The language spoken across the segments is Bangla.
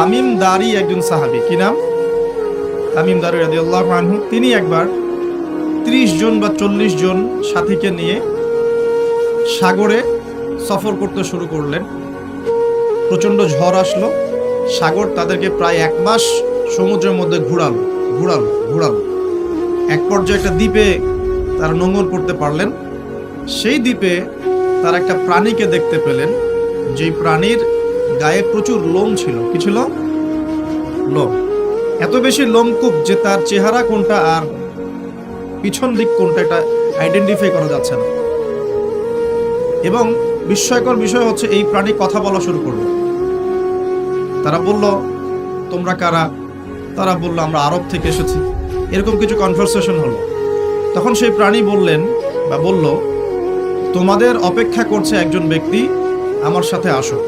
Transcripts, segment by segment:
তামিম দারি একজন সাহাবী, কি নাম? তামিম দারি রাদিয়াল্লাহু আনহু। তিনি একবার 30 জন বা 40 জন সাথীকে নিয়ে সাগরে সফর করতে শুরু করলেন। প্রচণ্ড ঝড় আসলো, সাগর তাদেরকে প্রায় 1 মাস সমুদ্রের মধ্যে ঘুরালো। এক পর্যায়ে একটা দ্বীপে তারা নোঙর করতে পারলেন। সেই দ্বীপে তারা একটা প্রাণীকে দেখতে পেলেন, যেই প্রাণীর গায়ে প্রচুর লোম ছিল। কি ছিল? লোম। এত বেশি লোমকূপ যে তার চেহারা কোনটা আর পিছন দিক কোনটা এটা আইডেন্টিফাই করা যাচ্ছে না। এবং বিস্ময়কর বিষয় হচ্ছে এই প্রাণী কথা বলা শুরু করলো। তারা বলল, তোমরা কারা? তারা বলল, আমরা আরব থেকে এসেছি। এরকম কিছু কনভারসেশন হলো। তখন সেই প্রাণী বলল, তোমাদের অপেক্ষা করছে একজন ব্যক্তি, আমার সাথে আসো।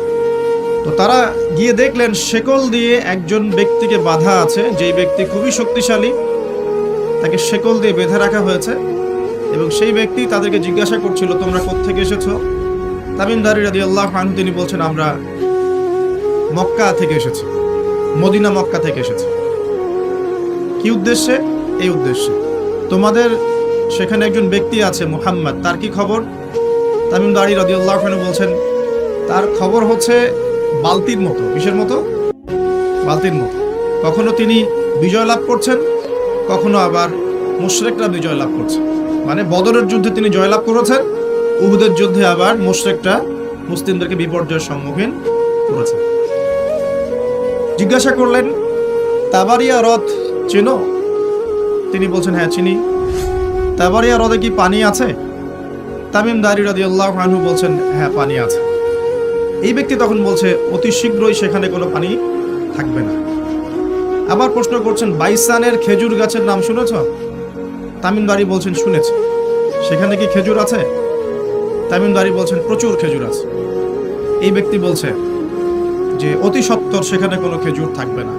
তো তারা গিয়ে দেখলেন শেকল দিয়ে একজন ব্যক্তিকে বাঁধা আছে, যেই ব্যক্তি খুবই শক্তিশালী, তাকে শেকল দিয়ে বেঁধে রাখা হয়েছে। এবং সেই ব্যক্তি তাদেরকে জিজ্ঞাসা করছিল, তোমরা কোত্থেকে এসেছো? তামিম দারি রাদিয়াল্লাহু আনহু তিনি বলছেন, আমরা মক্কা থেকে এসেছি, মদিনা মক্কা থেকে এসেছি। কি উদ্দেশ্যে? এই উদ্দেশ্যে, তোমাদের সেখানে একজন ব্যক্তি আছে মুহাম্মদ, তার কি খবর? তামিম দারি রাদিয়াল্লাহু আনহু বলছেন, তার খবর হচ্ছে বালতির মতো। কিসের মতো? বালতির মতো। কখনো তিনি বিজয় লাভ করছেন, কখনো আবার মুশরিকরা বিজয় লাভ করছে। মানে বদরের যুদ্ধে তিনি জয়লাভ করেছেন, উহুদের যুদ্ধে আবার মুশরিকরা মুসলিমদেরকে বিপর্যয়ের সম্মুখীন করেছে। জিজ্ঞাসা করলেন, তাবারিয়া হ্রদ চেনো? তিনি বলছেন, হ্যাঁ চিনি। তাবারিয়া হ্রদে কি পানি আছে? তামিম দারি রাদিয়াল্লাহু আনহু বলছেন, হ্যাঁ পানি আছে। এই ব্যক্তি তখন বলছে, অতি শীঘ্রই সেখানে কোনো পানি থাকবে না। আবার প্রশ্ন করছেন, বাইসানের খেজুর গাছের নাম শুনেছ? তামিম দারি বলছেন, শুনেছি। সেখানে কি খেজুর আছে? তামিম দারি বলছেন, প্রচুর খেজুর আছে। এই ব্যক্তি বলছে যে অতি সত্বর সেখানে কোনো খেজুর থাকবে না।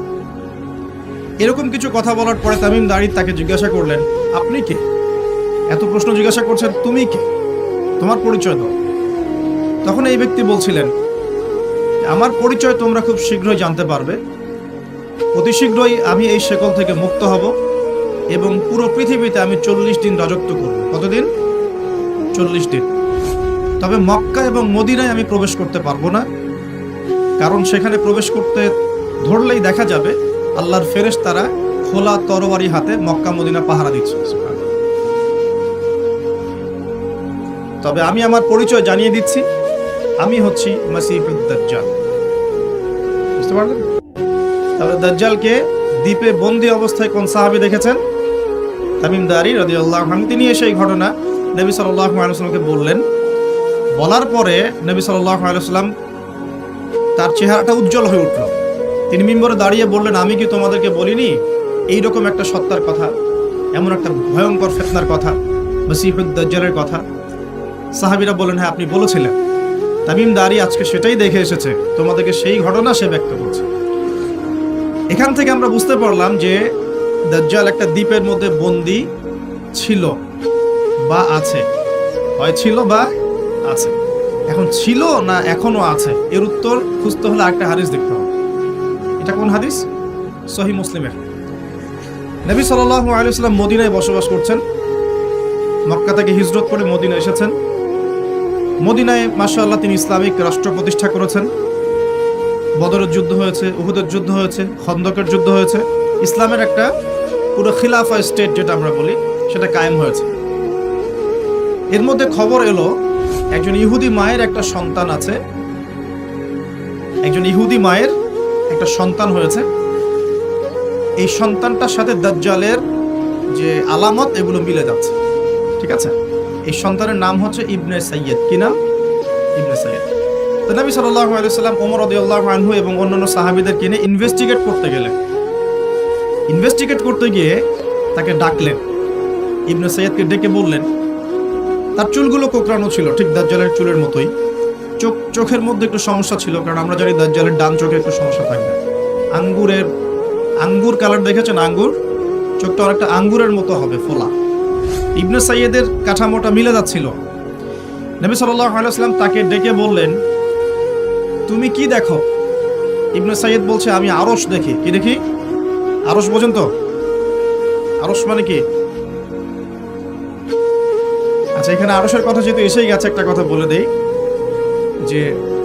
এরকম কিছু কথা বলার পরে তামিম দারি তাকে জিজ্ঞাসা করলেন, আপনি কে? এত প্রশ্ন জিজ্ঞাসা করছেন, তুমি কে? তোমার পরিচয় দাও। তখন এই ব্যক্তি বলছিলেন, আমার পরিচয় তোমরা খুব শীঘ্রই জানতে পারবে। অতি শীঘ্রই আমি এই শেকল থেকে মুক্ত হব এবং পুরো পৃথিবীতে আমি 40 দিন রাজত্ব করব। কতদিন? 40 দিন। তবে মক্কা এবং মদিনায় আমি প্রবেশ করতে পারবো না, কারণ সেখানে প্রবেশ করতে ধরলেই দেখা যাবে আল্লাহর ফেরেশতারা খোলা তরবারি হাতে মক্কা মদিনা পাহারা দিচ্ছে। তবে আমি আমার পরিচয় জানিয়ে দিচ্ছি, আমি হচ্ছি মাসিহুদ দাজ্জাল। বুঝতে পারলেন? তাহলে দাজ্জালকে দ্বীপে বন্দী অবস্থায় কোন সাহাবী দেখেছেন? তামিম দারি রাদিয়াল্লাহু আনহু। তিনি এসে এই ঘটনা নবী সাল্লাল্লাহু আলাইহি ওয়াসাল্লামকে বললেন। বলার পরে নবী সাল্লাল্লাহু আলাইহি ওয়াসাল্লাম তার চেহারাটা উজ্জ্বল হয়ে উঠল। তিনি মিম্বরে দাঁড়িয়ে বললেন, আমি কি তোমাদেরকে বলিনি এইরকম একটা সত্তার কথা, এমন একটা ভয়ঙ্কর ফিতনার কথা, মাসিহুদ দাজ্জালের কথা? সাহাবীরা বললেন, হ্যাঁ আপনি বলেছিলেন। তামিম দারি আজকে সেটাই দেখে এসেছে, তোমাদেরকে সেই ঘটনা সে ব্যক্ত করছে। এখান থেকে আমরা বুঝতে পারলাম যে দাজ্জাল একটা দ্বীপের মধ্যে বন্দী ছিল বা আছে। হয় ছিল বা আছে। এখন ছিল না এখনো আছে, এর উত্তর খুঁজতে হলে একটা হাদিস দেখতে হবে। এটা কোন হাদিস? সহিহ মুসলিমের। নবী সাল্লাল্লাহু আলাইহি ওয়াসাল্লাম মদিনায় বসবাস করছেন। মক্কা থেকে হিজরত করে মদিনায় এসেছেন। মদিনায় মাশাআল্লাহ তিনি ইসলামিক রাষ্ট্র প্রতিষ্ঠা করেছেন। বদরের যুদ্ধ হয়েছে, উহুদের যুদ্ধ হয়েছে, খন্দকের যুদ্ধ হয়েছে। ইসলামের একটা পুরো খিলাফা স্টেট যেটা আমরা বলি সেটা কায়েম হয়েছে। এর মধ্যে খবর এলো একজন ইহুদি মায়ের একটা সন্তান আছে, একজন ইহুদি মায়ের একটা সন্তান হয়েছে। এই সন্তানটার সাথে দাজ্জালের যে আলামত এগুলো মিলে যাচ্ছে। ঠিক আছে? এই সন্তানের নাম হচ্ছে ইবনে সাইয়্যিদ। কি নাম? ইবনে সাইয়্যিদ। তো নবী সাল্লাল্লাহু আলাইহি ওয়াসাল্লাম ওমর রাদিয়াল্লাহু আনহু এবং অন্যান্য সাহাবীদেরকে নিয়ে ইনভেস্টিগেট করতে গেলেন। ইনভেস্টিগেট করতে গিয়ে তাকে ডাকলেন। ইবনে সাইয়্যিদকে ডেকে বললেন, তার চুলগুলো কোঁকড়ানো ছিল ঠিক দাজ্জালের চুলের মতোই। চোখের মধ্যে একটু সমস্যা ছিল, কারণ আমরা জানি দাজ্জালের ডান চোখে একটু সমস্যা থাকবে। আঙ্গুর কালার দেখেছেন? আঙ্গুর চোখটা অনেকটা আঙ্গুরের মতো হবে, ফোলা। ইবনে সাইয়্যিদের কাঠামোটা মিলে যাচ্ছিল। নবী সাল্লাল্লাহু আলাইহি ওয়াসাল্লাম তাকে ডেকে বললেন, তুমি কি দেখো? ইবনে সাইয়্যিদ বলছে আমি আরশ দেখি। কি দেখি? আরশ বোঝেন তো? আরশ মানে কি? আচ্ছা, এখানে আরশের কথা যেহেতু এসেই গেছে, একটা কথা বলে দেই যে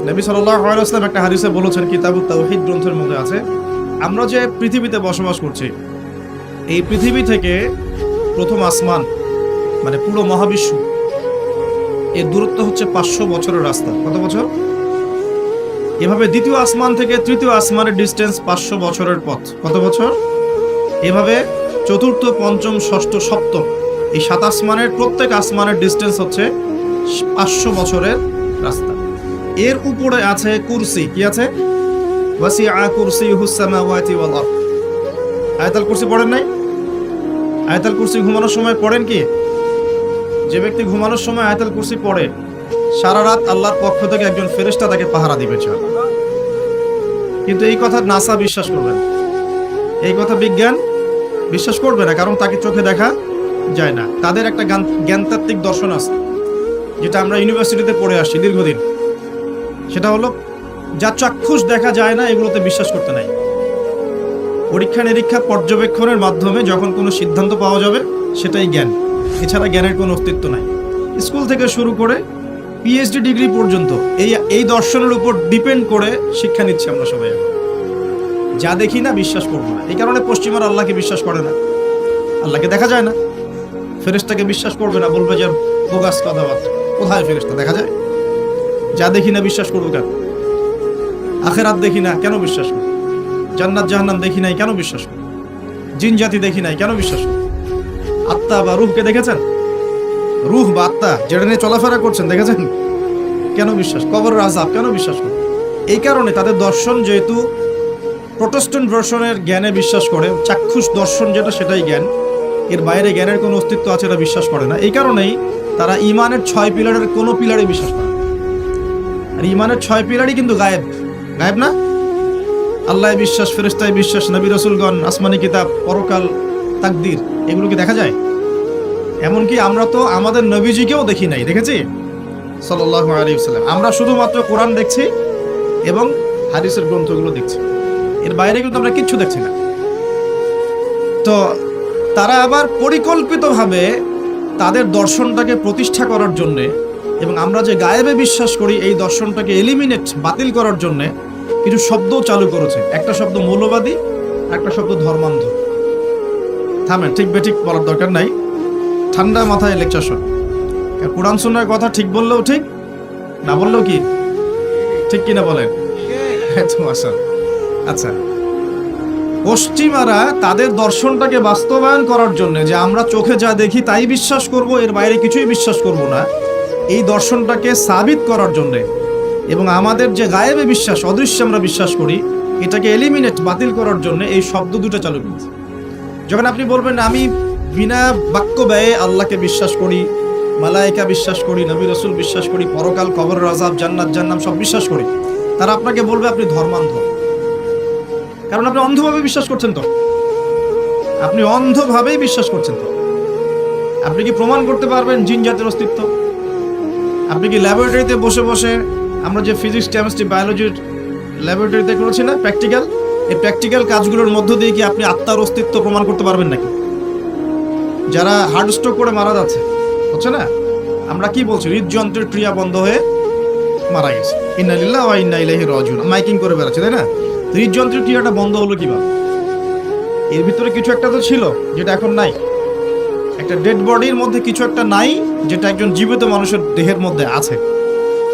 নবী সাল্লাল্লাহু আলাইহি ওয়াসাল্লাম একটা হাদিসে বলেছেন, কিতাবুত তাওহীদ গ্রন্থের মধ্যে আছে, আমরা যে পৃথিবীতে বসবাস করছি, এই পৃথিবী থেকে প্রথম আসমান মানে পুরো মহাবিশ্ব, এর দূরত্ব হচ্ছে 500 বছরের রাস্তা। কত বছর? এভাবে দ্বিতীয় আসমান থেকে তৃতীয় আসমানের ডিস্টেন্স 500 বছরের পথ। কত বছর? এভাবে চতুর্থ, পঞ্চম, ষষ্ঠ, সপ্তম, এই 7 আসমানের প্রত্যেক আসমানের ডিস্টেন্স হচ্ছে 500 বছরের রাস্তা। এর উপরে আছে কুরসি। কি আছে? ওয়াসিআ কুরসিয়ুহুস সামাওয়াতি ওয়াল আরদ। আয়াতুল কুরসি পড়েন নাই? আয়াতুল কুরসি ঘুমানোর সময় পড়েন কি? যে ব্যক্তি ঘুমানোর সময় আয়াতুল কুরসি পড়ে, সারা রাত আল্লাহর পক্ষ থেকে একজন ফেরেশতা তাকে পাহারা দিবে। কিন্তু এই কথা নাসা বিশ্বাস করবে না, এই কথা বিজ্ঞান বিশ্বাস করবে না, কারণ তাকে চোখে দেখা যায় না। তাদের একটা জ্ঞানতাত্ত্বিক দর্শন আছে, যেটা আমরা ইউনিভার্সিটিতে পড়ে আসছি দীর্ঘদিন। সেটা হলো, যা চাক্ষুষ দেখা যায় না এগুলোতে বিশ্বাস করতে নাই। পরীক্ষা নিরীক্ষা পর্যবেক্ষণের মাধ্যমে যখন কোনো সিদ্ধান্ত পাওয়া যাবে সেটাই জ্ঞান, এছাড়া জ্ঞানের কোনো অস্তিত্ব নাই। স্কুল থেকে শুরু করে পিএইচডি ডিগ্রি পর্যন্ত এই দর্শনের উপর ডিপেন্ড করে শিক্ষা নিচ্ছি আমরা সবাই। যা দেখি না বিশ্বাস করবো না। এই কারণে পশ্চিমার আল্লাহকে বিশ্বাস করে না, আল্লাহকে দেখা যায় না। ফেরেশতাকে বিশ্বাস করবে না, বলবে যে বোগাস কথাবার্তা। কোথায় ফেরেশতা দেখা যায়? যা দেখি না বিশ্বাস করবো কেন? আখেরাত দেখি না কেন বিশ্বাস করবো? জান্নাত জাহান্নাম দেখি নাই কেন বিশ্বাস করবো? জিন জাতি দেখি নাই কেন বিশ্বাস করবো? আত্মা বা রূহকে দেখেছেন? রূহ বা আত্মা যেটা নিয়ে চলাফেরা করছেন দেখেছেন? কেন বিশ্বাস? কবরের আযাব কেন বিশ্বাস করবো? এই কারণে তাদের দর্শন যেহেতু প্রোটেস্ট্যান্ট ভার্সনের জ্ঞানে বিশ্বাস করে, চাক্ষুষ দর্শন যেটা সেটাই জ্ঞান, এর বাইরে জ্ঞানের কোনো অস্তিত্ব আছে এটা বিশ্বাস করে না। এই কারণেই তারা ইমানের 6 পিলারের কোনো পিলারে বিশ্বাস করে। আর ইমানের 6 পিলারই কিন্তু গায়েব। গায়েব না? আল্লাহ বিশ্বাস, ফেরেশতায় বিশ্বাস, নবী রাসূলগণ, আসমানি কিতাব, পরকাল, তাকদীর, এগুলো কি দেখা যায়? এমনকি আমরা তো আমাদের নবীজিকেও দেখি নাই, দেখেছি? সাল্লাল্লাহু আলাইহি ওয়াসাল্লাম। আমরা শুধুমাত্র কোরআন দেখছি এবং হাদিসের গ্রন্থগুলো দেখছি, এর বাইরে কিন্তু আমরা কিচ্ছু দেখছি না। তো তারা আবার পরিকল্পিতভাবে তাদের দর্শনটাকে প্রতিষ্ঠা করার জন্যে এবং আমরা যে গায়েবে বিশ্বাস করি এই দর্শনটাকে এলিমিনেট, বাতিল করার জন্যে কিছু শব্দ চালু করেছে। একটা শব্দ মৌলবাদী, একটা শব্দ ধর্মান্ধ। থামেন, ঠিক বেঠিক বলার দরকার নাই, ঠান্ডা মাথায় লেকচার শোন। কোরআন সুন্নাহর কথা ঠিক বললেও ঠিক, না বললেও কি ঠিক কিনা বলেন? আচ্ছা, পশ্চিমারা তাদের দর্শনটাকে বাস্তবায়ন করার জন্য, যে আমরা চোখে যা দেখি তাই বিশ্বাস করব, এর বাইরে কিছুই বিশ্বাস করব না, এই দর্শনটাকে সাবিত করার জন্য এবং আমাদের যে গায়েবে বিশ্বাস, অদৃশ্যে আমরা বিশ্বাস করি, এটাকে এলিমিনেট, বাতিল করার জন্য এই শব্দ দুটো চালু করেছে। যখন আপনি বলবেন আমি বিনা বাক্য ব্যয়ে আল্লাহকে বিশ্বাস করি, মালায়েকা বিশ্বাস করি, নবী রাসূল বিশ্বাস করি, পরকাল, কবরের আযাব, জান্নাত জাহান্নাম সব বিশ্বাস করি, তারা আপনাকে বলবে আপনি ধর্মান্ধ। কারণ আপনি অন্ধভাবে বিশ্বাস করছেন। তো আপনি অন্ধভাবেই বিশ্বাস করছেন। তো আপনি কি প্রমাণ করতে পারবেন জিন জাতির অস্তিত্ব? আপনি কি ল্যাবরেটরিতে বসে বসে, আমরা যে ফিজিক্স, কেমিস্ট্রি, বায়োলজির ল্যাবরেটরিতে করেছি না প্র্যাকটিক্যাল, এই প্র্যাকটিক্যাল কাজগুলোর মধ্য দিয়ে কি আপনি আত্মার অস্তিত্ব প্রমাণ করতে পারবেন নাকি? যারা হার্ট স্ট্রোক করে মারা যাচ্ছে, হচ্ছে না, আমরা কি বলছি? হৃদযন্ত্রের ক্রিয়া বন্ধ হয়ে মারা গেছে, ইন্না লিল্লাহি ওয়া ইন্না ইলাইহি রাজিউন, মাইকিং করে বেড়াচ্ছে, তাই না? হৃদযন্ত্রের ক্রিয়াটা বন্ধ হলো কিভাবে? এর ভিতরে কিছু একটা তো ছিল যেটা এখন নাই। একটা ডেড বডির মধ্যে কিছু একটা নাই যেটা একজন জীবিত মানুষের দেহের মধ্যে আছে।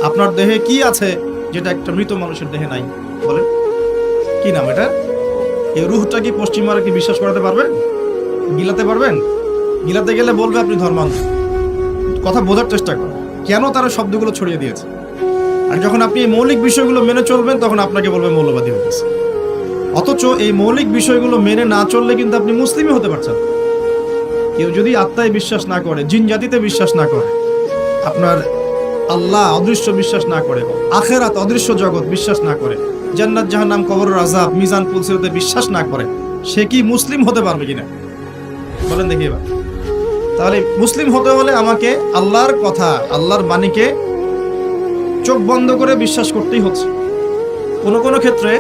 আপনার দেহে কি আছে যেটা একটা মৃত মানুষের দেহে নাই? বলেন কি নাম এটা? এই রূহটা কি পশ্চিমারা কি বিশ্বাস করাতে পারবেন? গিলাতে পারবেন? গিলাতে গেলে বলবে আপনি ধর্মান্ধ। কথা বোঝার চেষ্টা করুন কেন তারা শব্দগুলো ছড়িয়ে দিয়েছে। আর যখন আপনি এই মৌলিক বিষয়গুলো মেনে চলবেন তখন আপনাকে বলবে মৌলবাদী হয়ে গেছে। অথচ এই মৌলিক বিষয়গুলো মেনে না চললে কিন্তু আপনি মুসলিমই হতে পারছেন। কেউ যদি আত্মায় বিশ্বাস না করে, জিন জাতিতে বিশ্বাস না করে, আপনার আল্লাহ অদৃশ্য বিশ্বাস না করে, আখেরাত অদৃশ্য জগৎ বিশ্বাস না করে, জান্নাত জাহান্নাম, কবরের আযাব, মিজান পুলসিরাতে বিশ্বাস না করে, সে কি মুসলিম হতে পারবে কিনা বলেন দেখি এবার। তাহলে মুসলিম হতে হলে আমাকে আল্লাহর কথা, আল্লাহর বাণীকে চোখ বন্ধ করে বিশ্বাস করতেই হচ্ছে। কোনো কোনো ক্ষেত্রে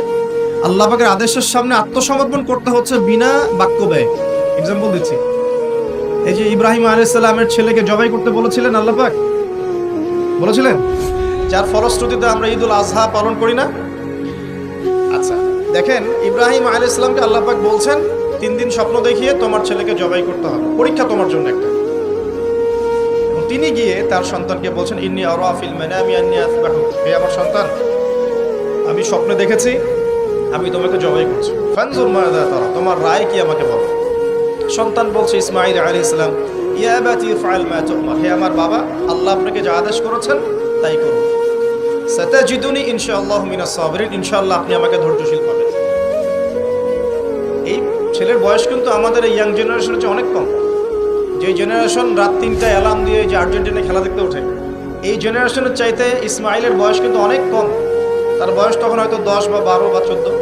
আল্লাহ পাকের আদেশের সামনে আত্মসমর্পণ করতে হচ্ছে বিনা বাক্য ব্যয়। এক্সাম্পল দিচ্ছি, এই যে ইব্রাহিম আলাইহিস সালামের ছেলেকে জবাই করতে বলেছিলেন আল্লাহ পাক, বলেছিলেন, যার ফলশ্রুতিতে আমরা ঈদুল আজহা পালন করি না। আচ্ছা দেখেন, ইব্রাহিম আলাইহিস সালামকে আল্লাহ পাক বলছেন 3 দিন স্বপ্ন দেখিয়ে তোমার ছেলেকে জবাই করতে হবে, পরীক্ষা তোমার জন্য একটা। তিনি গিয়ে তার সন্তানকে বলছেন, ইন্নী আরা ফিল মানামি আন্নী আযবাহু, হে আমার সন্তান, আমি স্বপ্নে দেখেছি আমি তোমাকে জবাই করছি, ফানজুর মাযা তারা, তোমার রায় কি আমাকে বলো। সন্তান বলছে ইসমাঈল আলাইহিস সালাম, ইয়া আবাতি ফাআল মা তুমার, হে আমার বাবা, আল্লাহ আপনাকে যা আদেশ করেছেন তাই করুন। সাতাজিদুনি ইনশাআল্লাহু মিনাস সাবিরিন, ইনশাআল্লাহ আপনি আমাকে ধৈর্যশীল পাবেন। এই ছেলের বয়স কিন্তু আমাদের এই ইয়াং জেনারেশনের চেয়ে অনেক কম। যে জেনারেশন রাত 3টায় অ্যালার্ম দিয়ে যে আর্জেন্টিনায় খেলা দেখতে ওঠে, এই জেনারেশনের চাইতে ইসমাইলের বয়স কিন্তু অনেক কম। তার বয়স তখন হয়তো 10 বা 12 বা 14।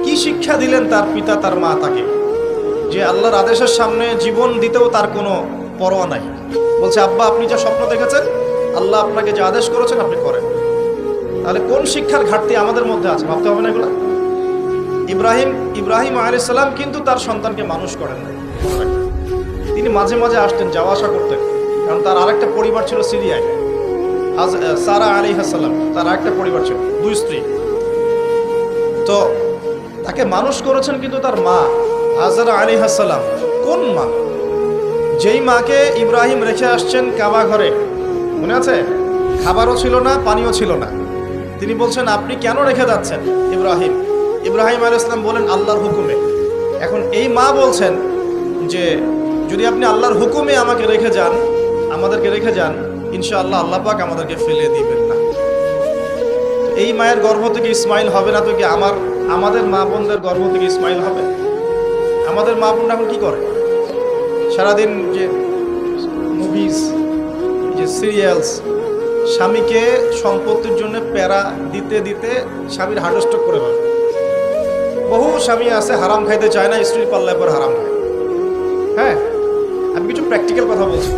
কি শিক্ষা দিলেন তার পিতা তার মা তাকে, যে আল্লাহর আদেশের সামনে জীবন দিতেও তার কোনো পরোয়া নাই। বলছে, আব্বা আপনি যা স্বপ্ন দেখেছেন, আল্লাহ আপনাকে যে আদেশ করেছেন আপনি করেন। তাহলে কোন শিক্ষার ঘাটতি আমাদের মধ্যে আছে, ভাবতে হবে না এগুলো। ইব্রাহিম আলাইহিস সালাম কিন্তু তার সন্তানকে মানুষ করেন না। তিনি মাঝে মাঝে আসতেন, যাওয়া আসা করতেন, কারণ তার আরেকটা পরিবার ছিল সিরিয়ায়। সারা আলাইহিস সালাম, তার আরেকটা পরিবার ছিল, 2 স্ত্রী। তো তাকে মানুষ করেছেন কিন্তু তার মা হাজারা আলাইহিস সালাম। কোন মা? যেই মাকে ইব্রাহিম রেখে আসছেন কাবা ঘরে, মনে আছে? খাবারও ছিল না, পানিও ছিল না। তিনি বলছেন, আপনি কেন রেখে যাচ্ছেন ইব্রাহিম আলাইহিস সালাম বলেন, আল্লাহর হুকুমে। এখন এই মা বলছেন যে যদি আপনি আল্লাহর হুকুমে আমাকে রেখে যান, আমাদেরকে রেখে যান, ইনশাআল্লাহ আল্লাহ পাক আমাদেরকে ফেলে দিবেন না। এই মায়ের গর্ভ থেকে ইসমাইল হবে না তো কি আমাদের মা বোনদের গর্ভ থেকে ইসমাইল হবে? আমাদের মা বোনরা এখন কি করে? সারাদিন যে মুভিজ, যে সিরিয়ালস, স্বামীকে সম্পত্তির জন্য প্যারা দিতে দিতে স্বামীর হার্ট স্ট্রোক করে ফেলে। বহু স্বামী আছে হারাম খাইতে চায় না, স্ত্রীর পাল্লায় পর হারাম খায়। হ্যাঁ, আমি কিছু প্র্যাকটিক্যাল কথা বলছি।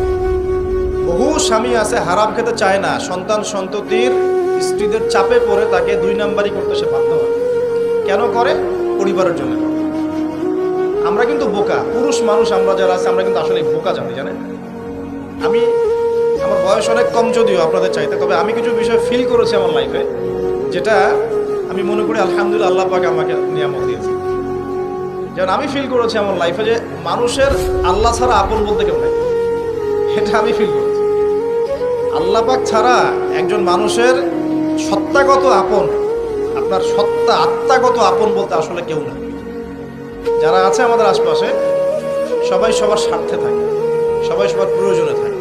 বহু স্বামী আছে হারাম খেতে চায় না, সন্তান সন্ততির স্ত্রীদের চাপে পড়ে তাকে 2 নাম্বারই করতে সে বাধ্য হয়। কেন করে? পরিবারের জন্য। আমরা কিন্তু বোকা, পুরুষ মানুষ আমরা যারা আছে, আমরা কিন্তু আসলে বোকা জানেন। আমার বয়স অনেক কম যদিও আপনাদের চাইতে, তবে আমি কিছু বিষয় ফিল করেছি আমার লাইফে, যেটা আমি মনে করি আলহামদুলিল্লাহ আল্লাহ পাক আমাকে নিয়ামত দিয়েছে। যেমন আমি ফিল করেছি আমার লাইফে যে মানুষের আল্লাহ ছাড়া আপন বলতে কেউ নাই, এটা আমি ফিল করেছি। আল্লাহ পাক ছাড়া একজন মানুষের সত্তাগত আপন, আপনার সত্তা আত্মাগত আপন বলতে আসলে কেউ না। যারা আছে আমাদের আশপাশে সবাই সবার স্বার্থে থাকে, সবাই সবার প্রয়োজনে থাকে।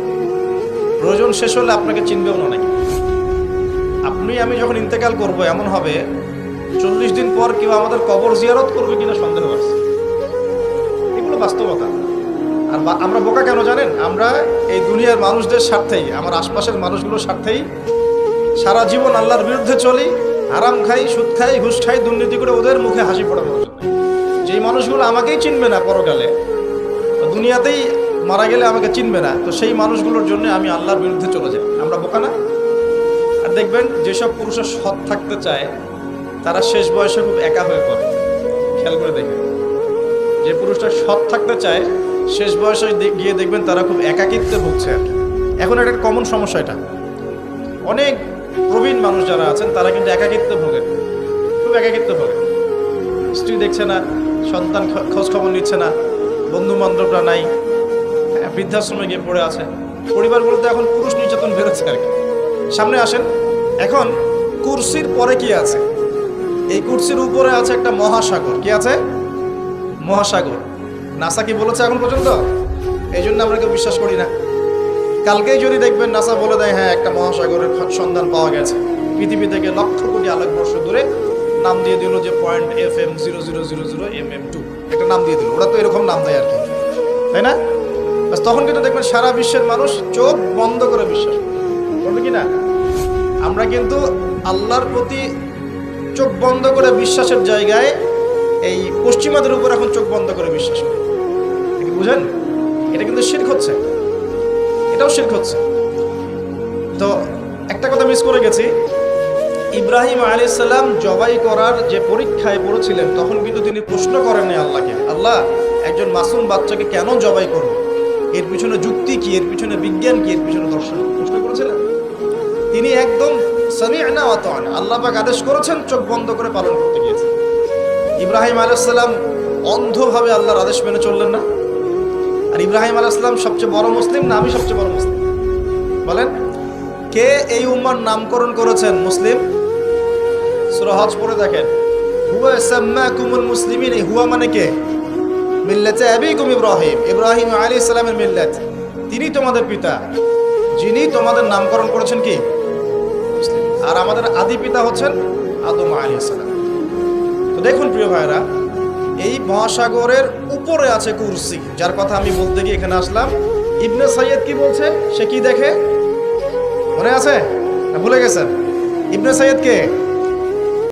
প্রয়োজন শেষ হলে আপনাকে চিনবেও না নাকি। আমি যখন ইন্তেকাল করব, এমন হবে 40 দিন পর কেউ আমাদের কবর জিয়ারত করবে কিনা সন্দেহ আছে। এগুলো বাস্তবতা। আর আমরা বোকা কেন জানেন? আমরা এই দুনিয়ার মানুষদের স্বার্থেই, আমার আশপাশের মানুষগুলোর স্বার্থেই সারা জীবন আল্লাহর বিরুদ্ধে চলি, হারাম খাই, সুদ খাই, ঘুষ খাই, দুর্নীতি করে ওদের মুখে হাসি পড়ানোর জন্য। যেই মানুষগুলো আমাকেই চিনবে না পরকালে, দুনিয়াতেই মারা গেলে আমাকে চিনবে না, তো সেই মানুষগুলোর জন্য আমি আল্লাহর বিরুদ্ধে চলে যাই। আমরা বোকা না? আর দেখবেন যেসব পুরুষের সৎ থাকতে চায় তারা শেষ বয়সে খুব একা হয়ে পড়ে। খেয়াল করে দেখবেন, যে পুরুষটা সৎ থাকতে চায় শেষ বয়সে গিয়ে দেখবেন তারা খুব একাকিত্বে ভুগছে আর কি। এখন একটা কমন সমস্যা, এটা অনেক প্রবীণ মানুষ যারা আছেন তারা কিন্তু একাকিত্বে ভোগেন, খুব একাকিত্বে ভোগেন। স্ত্রী দেখছে না, সন্তান খোঁজ খবর নিচ্ছে না, বন্ধু বান্ধবরা নাই, বৃদ্ধাশ্রমে গিয়ে পড়ে আছে। পরিবারগুলোতে এখন পুরুষ নির্যাতন বেড়েছে আর কি। সামনে আসেন, এখন কুরসির পরে কি আছে? এই কুরসির উপরে আছে একটা মহাসাগর। কি আছে? মহাসাগর। নাসা কি বলেছে এখন পর্যন্ত? এই জন্য আমরা কেউ বিশ্বাস করি না। কালকেই যদি দেখবেন নাসা বলে দেয়, হ্যাঁ একটা মহাসাগরের সন্ধান পাওয়া গেছে পৃথিবী থেকে লক্ষ কোটি আলোকবর্ষ দূরে, নাম দিয়ে দিল যে .FM0000mm2, একটা নাম দিয়ে দিল। ওরা তো এরকম নাম দেয় আর কি, তাই না? তখন কিন্তু দেখবেন সারা বিশ্বের মানুষ চোখ বন্ধ করে বিশ্বাস করবে কি না? আমরা কিন্তু আল্লাহর প্রতি চোখ বন্ধ করে বিশ্বাসের জায়গায় এই পশ্চিমাদের উপর এখন চোখ বন্ধ করে বিশ্বাস করি। বুঝেন? এটা কিন্তু শিরক হচ্ছে, এটাও শিরক হচ্ছে। তো একটা কথা মিস করে গেছি, ইব্রাহিম আলাইহিস সালাম জবাই করার যে পরীক্ষায় পড়েছিলেন তখন কিন্তু তিনি প্রশ্ন করেননি আল্লাহকে, আল্লাহ একজন মাসুম বাচ্চাকে কেন জবাই করবো, এর পিছনে যুক্তি কি, এর পিছনে বিজ্ঞান কি, এর পিছনে দর্শন কি? প্রশ্ন করেছিলেন? তিনি একদম সামি'না ওয়া আতা'না, আল্লাহ পাক আদেশ করেছেন, চোখ বন্ধ করে পালন করতে গিয়েছেন। ইব্রাহিম আলাইহিস সালাম অন্ধভাবে আল্লাহর আদেশ মেনে চললেন না? আর ইব্রাহিম আলাইহিস সালাম সবচেয়ে বড় মুসলিম না আমি সবচেয়ে বড় মুসলিম? বলেন, কে এই উম্মার নামকরণ করেছেন মুসলিম? সূরা হজ পড়ে দেখেন, হুয়া সাম্মাকুমুল মুসলিমিন। এই হুয়া মানে কে? মিল্লাতে আবিকুম ইব্রাহিম, ইব্রাহিম আলাইহিস সালামের মিল্লাত, তিনি তোমাদের পিতা, যিনি তোমাদের নামকরণ করেছেন কি? মুসলিম। আর আমাদের আদি পিতা হচ্ছেন আদম আলাইহিস সালাম। তো দেখুন প্রিয় ভাইরা, এই মহাসাগরের উপরে আছে কুরসি, যার কথা আমি বলতে গিয়ে এখানে আসলাম। ইবনে সাইয়্যিদ কি বলছে, সে কি দেখে মনে আছে না ভুলে গেছেন? ইবনে সাইয়্যিদ কে?